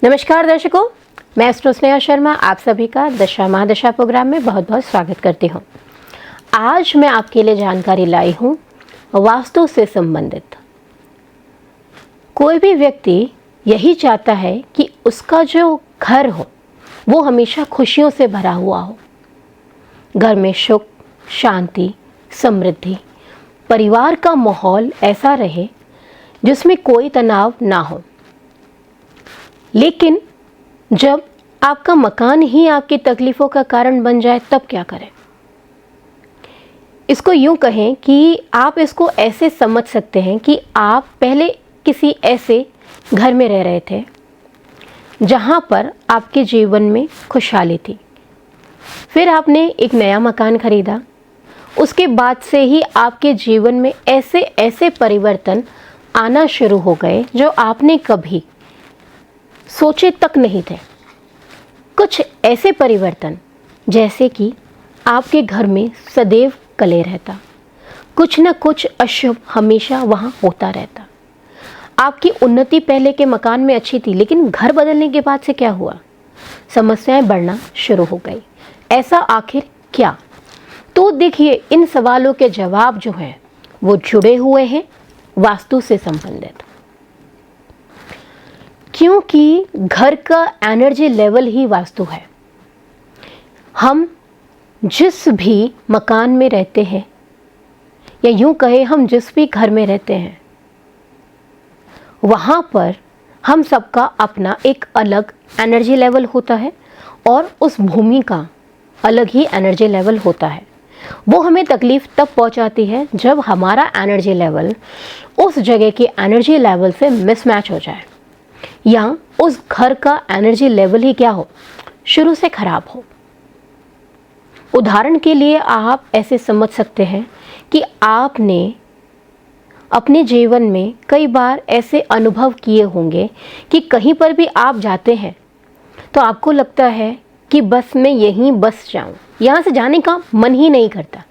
नमस्कार दर्शकों, मैं एस्ट्रो स्नेहा शर्मा आप सभी का दशा महादशा प्रोग्राम में बहुत बहुत स्वागत करती हूँ। आज मैं आपके लिए जानकारी लाई हूँ वास्तु से संबंधित। कोई भी व्यक्ति यही चाहता है कि उसका जो घर हो वो हमेशा खुशियों से भरा हुआ हो। घर में सुख, शांति, समृद्धि, परिवार का माहौल ऐसा रहे जिसमें कोई तनाव ना हो। लेकिन जब आपका मकान ही आपकी तकलीफ़ों का कारण बन जाए तब क्या करें? इसको यूँ कहें कि आप इसको ऐसे समझ सकते हैं कि आप पहले किसी ऐसे घर में रह रहे थे जहाँ पर आपके जीवन में खुशहाली थी। फिर आपने एक नया मकान खरीदा। उसके बाद से ही आपके जीवन में ऐसे ऐसे परिवर्तन आना शुरू हो गए जो आपने कभी सोचे तक नहीं थे। कुछ ऐसे परिवर्तन जैसे कि आपके घर में सदैव कलह रहता, कुछ न कुछ अशुभ हमेशा वहाँ होता रहता। आपकी उन्नति पहले के मकान में अच्छी थी, लेकिन घर बदलने के बाद से क्या हुआ? समस्याएं बढ़ना शुरू हो गई। ऐसा आखिर क्या? तो देखिए, इन सवालों के जवाब जो हैं वो जुड़े हुए हैं वास्तु से संबंधित, क्योंकि घर का एनर्जी लेवल ही वास्तु है। हम जिस भी मकान में रहते हैं या यूं कहें हम जिस भी घर में रहते हैं वहाँ पर हम सबका अपना एक अलग एनर्जी लेवल होता है और उस भूमि का अलग ही एनर्जी लेवल होता है। वो हमें तकलीफ़ तब पहुँचाती है जब हमारा एनर्जी लेवल उस जगह के एनर्जी लेवल से मिसमैच हो जाए या उस घर का एनर्जी लेवल ही क्या हो, शुरू से खराब हो। उदाहरण के लिए आप ऐसे समझ सकते हैं कि आपने अपने जीवन में कई बार ऐसे अनुभव किए होंगे कि कहीं पर भी आप जाते हैं तो आपको लगता है कि बस मैं यहीं बस जाऊं, यहाँ से जाने का मन ही नहीं करता।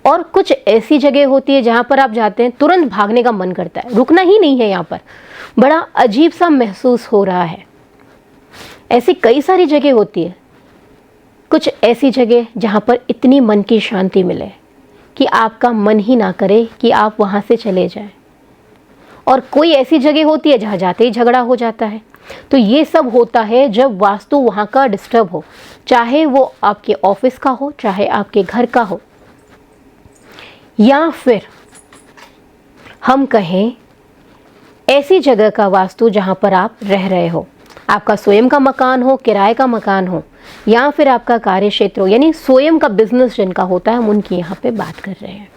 और कुछ ऐसी जगह होती है जहाँ पर आप जाते हैं तुरंत भागने का मन करता है, रुकना ही नहीं है, यहाँ पर बड़ा अजीब सा महसूस हो रहा है। ऐसी कई सारी जगह होती है। कुछ ऐसी जगह जहाँ पर इतनी मन की शांति मिले कि आपका मन ही ना करे कि आप वहाँ से चले जाएं। और कोई ऐसी जगह होती है जहाँ जाते ही झगड़ा हो जाता है। तो ये सब होता है जब वास्तु वहाँ का डिस्टर्ब हो, चाहे वो आपके ऑफिस का हो, चाहे आपके घर का हो, या फिर हम कहें ऐसी जगह का वास्तु जहाँ पर आप रह रहे हो। आपका स्वयं का मकान हो, किराए का मकान हो, या फिर आपका कार्य क्षेत्र हो, यानी स्वयं का बिजनेस जिनका होता है, हम उनकी यहाँ पे बात कर रहे हैं।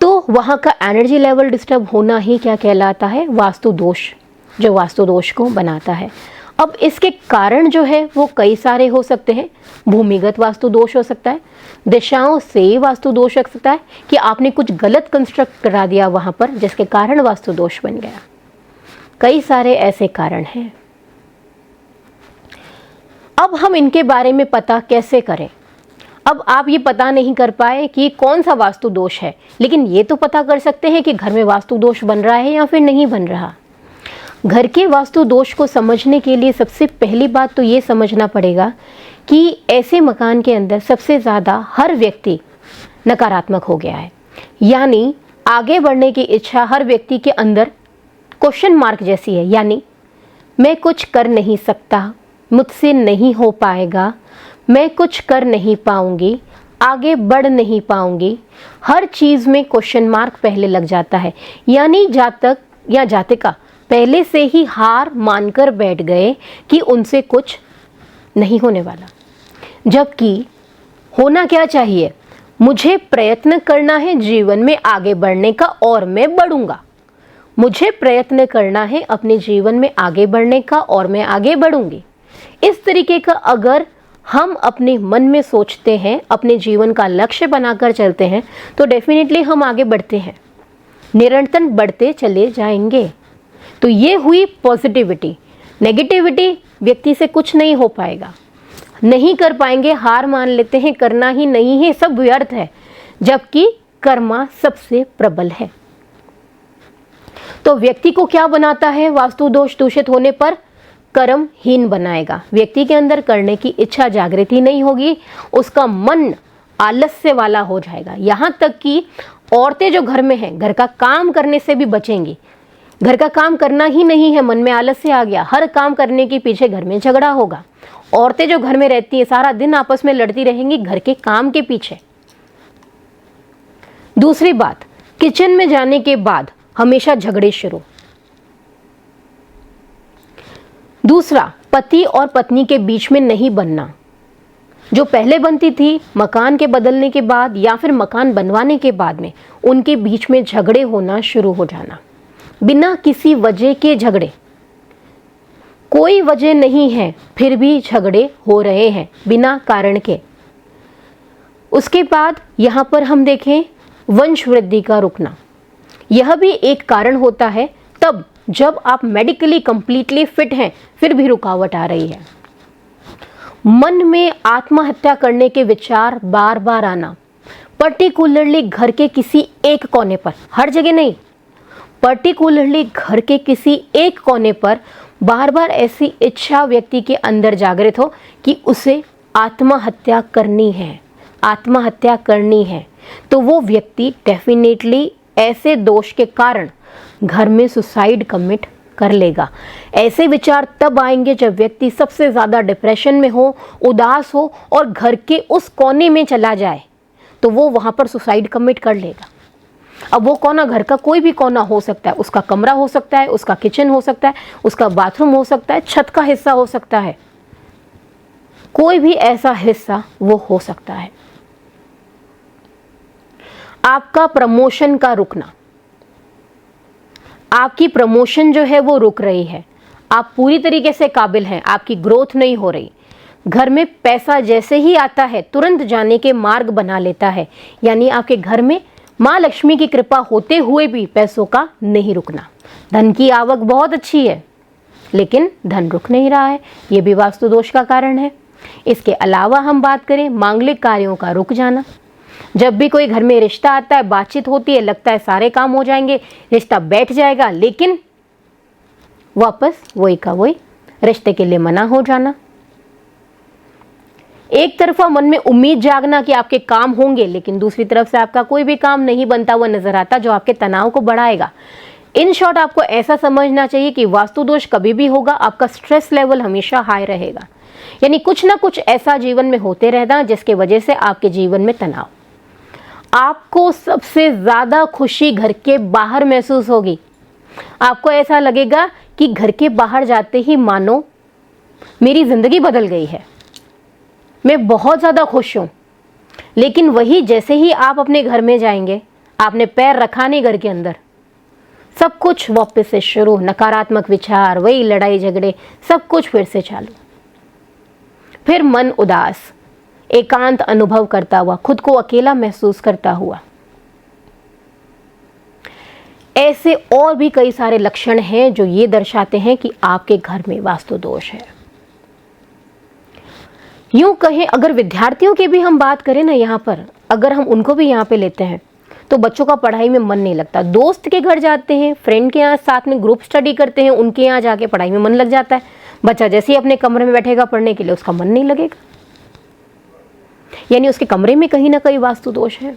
तो वहाँ का एनर्जी लेवल डिस्टर्ब होना ही क्या कहलाता है? वास्तु दोष, जो वास्तु दोष को बनाता है। अब इसके कारण जो है वो कई सारे हो सकते हैं। भूमिगत वास्तु दोष हो सकता है, दिशाओं से वास्तु दोष हो सकता है कि आपने कुछ गलत कंस्ट्रक्ट करा दिया वहाँ पर जिसके कारण वास्तु दोष बन गया। कई सारे ऐसे कारण हैं। अब हम इनके बारे में पता कैसे करें? अब आप ये पता नहीं कर पाए कि कौन सा वास्तु दोष है, लेकिन ये तो पता कर सकते हैं कि घर में वास्तु दोष बन रहा है या फिर नहीं बन रहा। घर के वास्तु दोष को समझने के लिए सबसे पहली बात तो ये समझना पड़ेगा कि ऐसे मकान के अंदर सबसे ज़्यादा हर व्यक्ति नकारात्मक हो गया है। यानी आगे बढ़ने की इच्छा हर व्यक्ति के अंदर क्वेश्चन मार्क जैसी है। यानी मैं कुछ कर नहीं सकता, मुझसे नहीं हो पाएगा, मैं कुछ कर नहीं पाऊंगी, आगे बढ़ नहीं पाऊंगी। हर चीज़ में क्वेश्चन मार्क पहले लग जाता है। यानी जातक या जातिका पहले से ही हार मानकर बैठ गए कि उनसे कुछ नहीं होने वाला। जबकि होना क्या चाहिए? मुझे प्रयत्न करना है जीवन में आगे बढ़ने का और मैं बढ़ूंगा। मुझे प्रयत्न करना है अपने जीवन में आगे बढ़ने का और मैं आगे बढ़ूंगी। इस तरीके का अगर हम अपने मन में सोचते हैं, अपने जीवन का लक्ष्य बनाकर चलते हैं, तो डेफिनेटली हम आगे बढ़ते हैं, निरंतर बढ़ते चले जाएंगे। तो ये हुई पॉजिटिविटी। नेगेटिविटी, व्यक्ति से कुछ नहीं हो पाएगा, नहीं कर पाएंगे, हार मान लेते हैं, करना ही नहीं है, सब व्यर्थ है, जबकि कर्मा सबसे प्रबल है। तो व्यक्ति को क्या बनाता है वास्तु दोष दूषित होने पर? कर्महीन बनाएगा। व्यक्ति के अंदर करने की इच्छा जागृति नहीं होगी, उसका मन आलस्य वाला हो जाएगा। यहाँ तक कि औरतें जो घर में हैं, घर का काम करने से भी बचेंगी। घर का काम करना ही नहीं है, मन में आलस्य आ गया, हर काम करने के पीछे घर में झगड़ा होगा। औरतें जो घर में रहती हैं सारा दिन आपस में लड़ती रहेंगी घर के काम के पीछे। दूसरी बात, किचन में जाने के बाद हमेशा झगड़े शुरू। दूसरा, पति और पत्नी के बीच में नहीं बनना। जो पहले बनती थी मकान के बदलने के बाद या फिर मकान बनवाने के बाद में, उनके बीच में झगड़े होना शुरू हो जाना, बिना किसी वजह के झगड़े। कोई वजह नहीं है फिर भी झगड़े हो रहे हैं बिना कारण के। उसके बाद यहाँ पर हम देखें वंश वृद्धि का रुकना, यह भी एक कारण होता है। तब जब आप मेडिकली कंप्लीटली फिट हैं फिर भी रुकावट आ रही है। मन में आत्महत्या करने के विचार बार बार आना, पर्टिकुलरली घर के किसी एक कोने पर, हर जगह नहीं, पर्टिकुलरली घर के किसी एक कोने पर बार बार ऐसी इच्छा व्यक्ति के अंदर जागृत हो कि उसे आत्महत्या करनी है, आत्महत्या करनी है, तो वो व्यक्ति डेफिनेटली ऐसे दोष के कारण घर में सुसाइड कमिट कर लेगा। ऐसे विचार तब आएंगे जब व्यक्ति सबसे ज़्यादा डिप्रेशन में हो, उदास हो और घर के उस कोने में चला जाए तो वो वहाँ पर सुसाइड कमिट कर लेगा। अब वो कोना घर का कोई भी कोना हो सकता है, उसका कमरा हो सकता है, उसका किचन हो सकता है, उसका बाथरूम हो सकता है, छत का हिस्सा हो सकता है, कोई भी ऐसा हिस्सा वो हो सकता है। आपका प्रमोशन का रुकना, आपकी प्रमोशन जो है वो रुक रही है, आप पूरी तरीके से काबिल हैं, आपकी ग्रोथ नहीं हो रही। घर में पैसा जैसे ही आता है तुरंत जाने के मार्ग बना लेता है, यानी आपके घर में माँ लक्ष्मी की कृपा होते हुए भी पैसों का नहीं रुकना। धन की आवक बहुत अच्छी है लेकिन धन रुक नहीं रहा है, ये भी वास्तु दोष का कारण है। इसके अलावा हम बात करें मांगलिक कार्यों का रुक जाना। जब भी कोई घर में रिश्ता आता है, बातचीत होती है, लगता है सारे काम हो जाएंगे, रिश्ता बैठ जाएगा, लेकिन वापस वही का वही, रिश्ते के लिए मना हो जाना। एक तरफा मन में उम्मीद जागना कि आपके काम होंगे, लेकिन दूसरी तरफ से आपका कोई भी काम नहीं बनता हुआ नजर आता, जो आपके तनाव को बढ़ाएगा। इन शॉर्ट आपको ऐसा समझना चाहिए कि वास्तु दोष कभी भी होगा, आपका स्ट्रेस लेवल हमेशा हाई रहेगा, यानी कुछ ना कुछ ऐसा जीवन में होते रहना जिसके वजह से आपके जीवन में तनाव। आपको सबसे ज्यादा खुशी घर के बाहर महसूस होगी। आपको ऐसा लगेगा कि घर के बाहर जाते ही मानो मेरी जिंदगी बदल गई है, मैं बहुत ज़्यादा खुश हूँ। लेकिन वही जैसे ही आप अपने घर में जाएंगे, आपने पैर रखा नहीं घर के अंदर, सब कुछ वापस से शुरू, नकारात्मक विचार, वही लड़ाई झगड़े, सब कुछ फिर से चालू। फिर मन उदास, एकांत अनुभव करता हुआ, खुद को अकेला महसूस करता हुआ। ऐसे और भी कई सारे लक्षण हैं जो ये दर्शाते हैं कि आपके घर में वास्तु दोष है। यूं कहें, अगर विद्यार्थियों की भी हम बात करें ना, यहाँ पर अगर हम उनको भी यहाँ पे लेते हैं तो बच्चों का पढ़ाई में मन नहीं लगता। दोस्त के घर जाते हैं, फ्रेंड के यहाँ साथ में ग्रुप स्टडी करते हैं, उनके यहाँ जाके पढ़ाई में मन लग जाता है। बच्चा जैसे ही अपने कमरे में बैठेगा पढ़ने के लिए, उसका मन नहीं लगेगा, यानी उसके कमरे में कहीं ना कहीं वास्तु दोष है,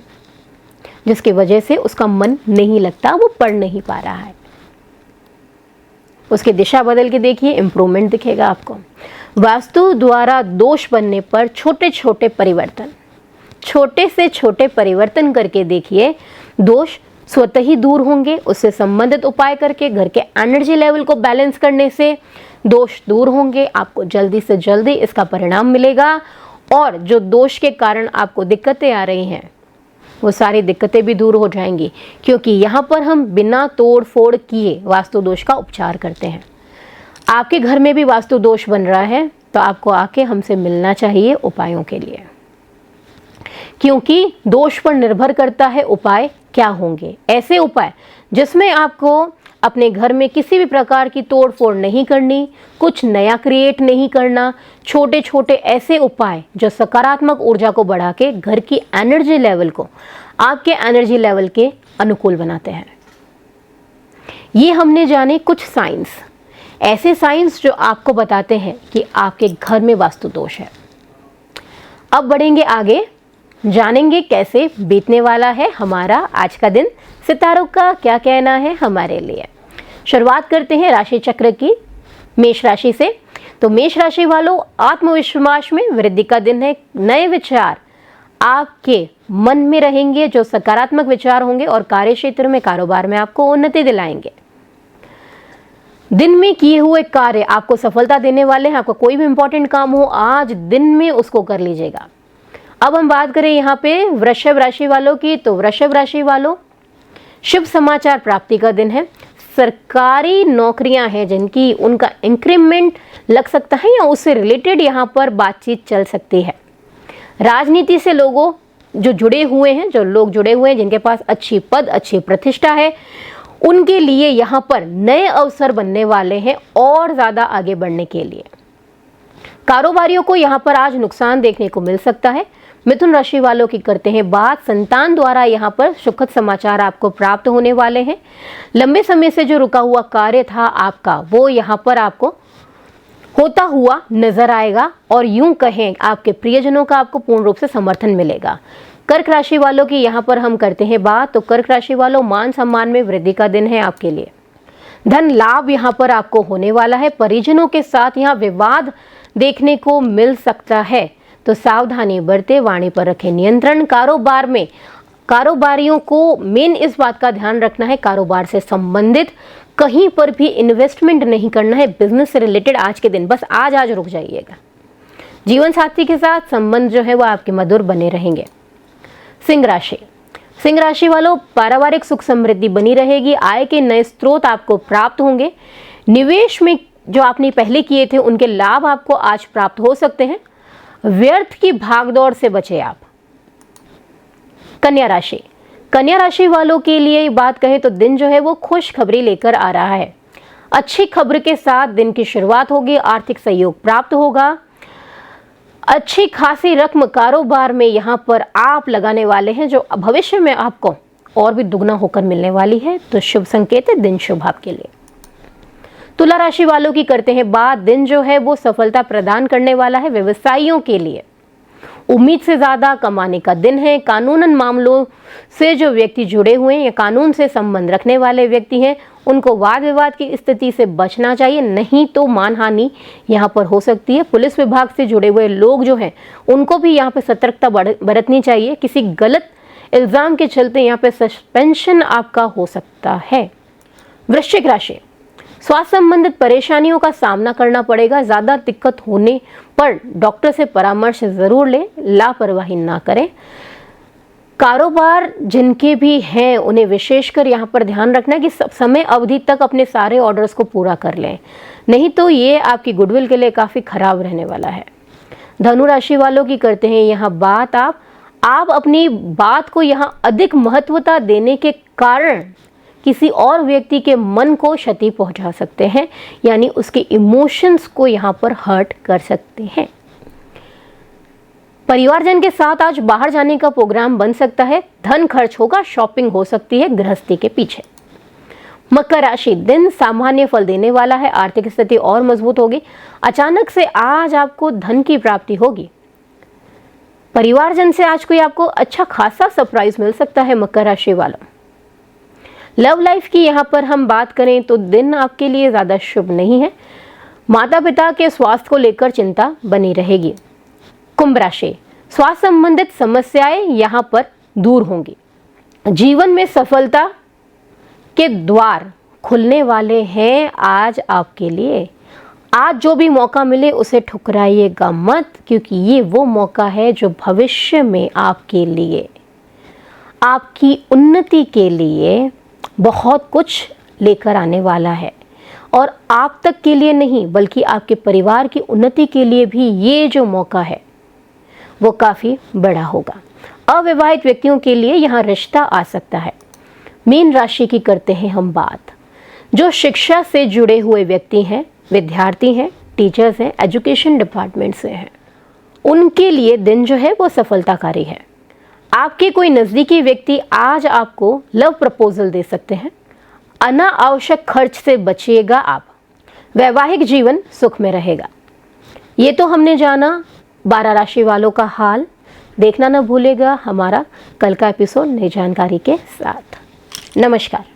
जिसकी वजह से उसका मन नहीं लगता, वो पढ़ नहीं पा रहा है। उसकी दिशा बदल के देखिए, इंप्रूवमेंट दिखेगा आपको। वास्तु द्वारा दोष बनने पर छोटे छोटे परिवर्तन, छोटे से छोटे परिवर्तन करके देखिए, दोष स्वतः ही दूर होंगे। उससे संबंधित उपाय करके घर के एनर्जी लेवल को बैलेंस करने से दोष दूर होंगे। आपको जल्दी से जल्दी इसका परिणाम मिलेगा और जो दोष के कारण आपको दिक्कतें आ रही हैं वो सारी दिक्कतें भी दूर हो जाएंगी, क्योंकि यहाँ पर हम बिना तोड़ फोड़ किए वास्तु दोष का उपचार करते हैं। आपके घर में भी वास्तु दोष बन रहा है तो आपको आके हमसे मिलना चाहिए उपायों के लिए, क्योंकि दोष पर निर्भर करता है उपाय क्या होंगे। ऐसे उपाय जिसमें आपको अपने घर में किसी भी प्रकार की तोड़ फोड़ नहीं करनी, कुछ नया क्रिएट नहीं करना, छोटे छोटे ऐसे उपाय जो सकारात्मक ऊर्जा को बढ़ा के घर की एनर्जी लेवल को आपके एनर्जी लेवल के अनुकूल बनाते हैं। ये हमने जाने कुछ साइंस, ऐसे साइंस जो आपको बताते हैं कि आपके घर में वास्तु दोष है। अब बढ़ेंगे आगे, जानेंगे कैसे बीतने वाला है हमारा आज का दिन, सितारों का क्या कहना है हमारे लिए। शुरुआत करते हैं राशि चक्र की, मेष राशि से। तो मेष राशि वालों, आत्मविश्वास में वृद्धि का दिन है। नए विचार आपके मन में रहेंगे जो सकारात्मक विचार होंगे और कार्य क्षेत्र में, कारोबार में आपको उन्नति दिलाएंगे। दिन में किए हुए कार्य आपको सफलता देने वाले हैं। आपका कोई भी इंपॉर्टेंट काम हो आज दिन में उसको कर लीजिएगा। अब हम बात करें यहाँ पे वृषभ राशि वालों की, तो वृषभ राशि वालों, शुभ समाचार प्राप्ति का दिन है। सरकारी नौकरियां हैं जिनकी, उनका इंक्रीमेंट लग सकता है या उससे रिलेटेड यहाँ पर बातचीत चल सकती है। राजनीति से लोगों जो जुड़े हुए हैं, जो लोग जुड़े हुए हैं जिनके पास अच्छी पद, अच्छी प्रतिष्ठा है, उनके लिए यहाँ पर नए अवसर बनने वाले हैं और ज़्यादा आगे बढ़ने के लिए। कारोबारियों को यहाँ पर आज नुकसान देखने को मिल सकता है। मिथुन राशि वालों की करते हैं बात, संतान द्वारा यहाँ पर सुखद समाचार आपको प्राप्त होने वाले हैं। लंबे समय से जो रुका हुआ कार्य था आपका, वो यहाँ पर आपको होता हुआ नजर आएगा और यूं कहें आपके प्रियजनों का आपको पूर्ण रूप से समर्थन मिलेगा। कर्क राशि वालों की यहाँ पर हम करते हैं बात, तो कर्क राशि वालों, मान सम्मान में वृद्धि का दिन है आपके लिए। धन लाभ यहाँ पर आपको होने वाला है। परिजनों के साथ यहाँ विवाद देखने को मिल सकता है, तो सावधानी बरते, वाणी पर रखें नियंत्रण। कारोबार में कारोबारियों को मेन इस बात का ध्यान रखना है, कारोबार से संबंधित कहीं पर भी इन्वेस्टमेंट नहीं करना है। बिजनेस से रिलेटेड आज के दिन बस आज रुक जाइएगा। जीवन साथी के साथ संबंध जो है वो आपके मधुर बने रहेंगे। सिंह राशि, सिंह राशि वालों, पारिवारिक सुख समृद्धि बनी रहेगी। आय के नए स्रोत आपको प्राप्त होंगे। निवेश में जो आपने पहले किए थे उनके लाभ आपको आज प्राप्त हो सकते हैं। व्यर्थ की भागदौड़ से बचे आप। कन्या राशि, कन्या राशि वालों के लिए बात कहें तो दिन जो है वो खुशखबरी लेकर आ रहा है। अच्छी खबर के साथ दिन की शुरुआत होगी। आर्थिक सहयोग प्राप्त होगा। अच्छी खासी रकम कारोबार में यहाँ पर आप लगाने वाले हैं जो भविष्य में आपको और भी दुगना होकर मिलने वाली है, तो शुभ संकेत है, दिन शुभ आपके लिए। तुला राशि वालों की करते हैं बात, दिन जो है वो सफलता प्रदान करने वाला है व्यवसायियों के लिए। उम्मीद से ज्यादा कमाने का दिन है। कानूनन मामलों से जो व्यक्ति जुड़े हुए हैं या कानून से संबंध रखने वाले व्यक्ति हैं, उनको वाद विवाद की स्थिति से बचना चाहिए, नहीं तो मानहानि यहाँ पर हो सकती है। पुलिस विभाग से जुड़े हुए लोग जो हैं उनको भी यहाँ पे सतर्कता बरतनी चाहिए। किसी गलत इल्जाम के चलते यहाँ पे सस्पेंशन आपका हो सकता है। वृश्चिक राशि, स्वास्थ्य संबंधित परेशानियों का सामना करना पड़ेगा। ज्यादा दिक्कत होने पर डॉक्टर से परामर्श जरूर लें, लापरवाही ना करें। कारोबार जिनके भी हैं उन्हें विशेषकर यहाँ पर ध्यान रखना है कि समय अवधि तक अपने सारे ऑर्डर्स को पूरा कर लें, नहीं तो ये आपकी गुडविल के लिए काफी खराब रहने वाला है। धनु राशि वालों की करते हैं यहाँ बात, आप अपनी बात को यहाँ अधिक महत्वता देने के कारण किसी और व्यक्ति के मन को क्षति पहुंचा सकते हैं, यानी उसके इमोशंस को यहाँ पर हर्ट कर सकते हैं। परिवारजन के साथ आज बाहर जाने का प्रोग्राम बन सकता है। धन खर्च होगा, शॉपिंग हो सकती है गृहस्थी के पीछे। मकर राशि, दिन सामान्य फल देने वाला है। आर्थिक स्थिति और मजबूत होगी। अचानक से आज आपको धन की प्राप्ति होगी। परिवारजन से आज कोई आपको अच्छा खासा सरप्राइज मिल सकता है। मकर राशि वालों, लव लाइफ की यहाँ पर हम बात करें तो दिन आपके लिए ज्यादा शुभ नहीं है। माता पिता के स्वास्थ्य को लेकर चिंता बनी रहेगी। कुंभ राशि, स्वास्थ्य संबंधित समस्याएं यहाँ पर दूर होंगी। जीवन में सफलता के द्वार खुलने वाले हैं आज आपके लिए। आज जो भी मौका मिले उसे ठुकराइएगा मत, क्योंकि ये वो मौका है जो भविष्य में आपके लिए, आपकी उन्नति के लिए बहुत कुछ लेकर आने वाला है। और आप तक के लिए नहीं बल्कि आपके परिवार की उन्नति के लिए भी ये जो मौका है वो काफ़ी बड़ा होगा। अविवाहित व्यक्तियों के लिए यहाँ रिश्ता आ सकता है। मीन राशि की करते हैं हम बात, जो शिक्षा से जुड़े हुए व्यक्ति हैं, विद्यार्थी हैं, टीचर्स हैं, एजुकेशन डिपार्टमेंट से हैं, उनके लिए दिन जो है वो सफलताकारी है। आपके कोई नज़दीकी व्यक्ति आज आपको लव प्रपोजल दे सकते हैं। अनावश्यक खर्च से बचिएगा आप, वैवाहिक जीवन सुख में रहेगा। ये तो हमने जाना 12 राशि वालों का हाल। देखना न भूलेगा हमारा कल का एपिसोड नई जानकारी के साथ। नमस्कार।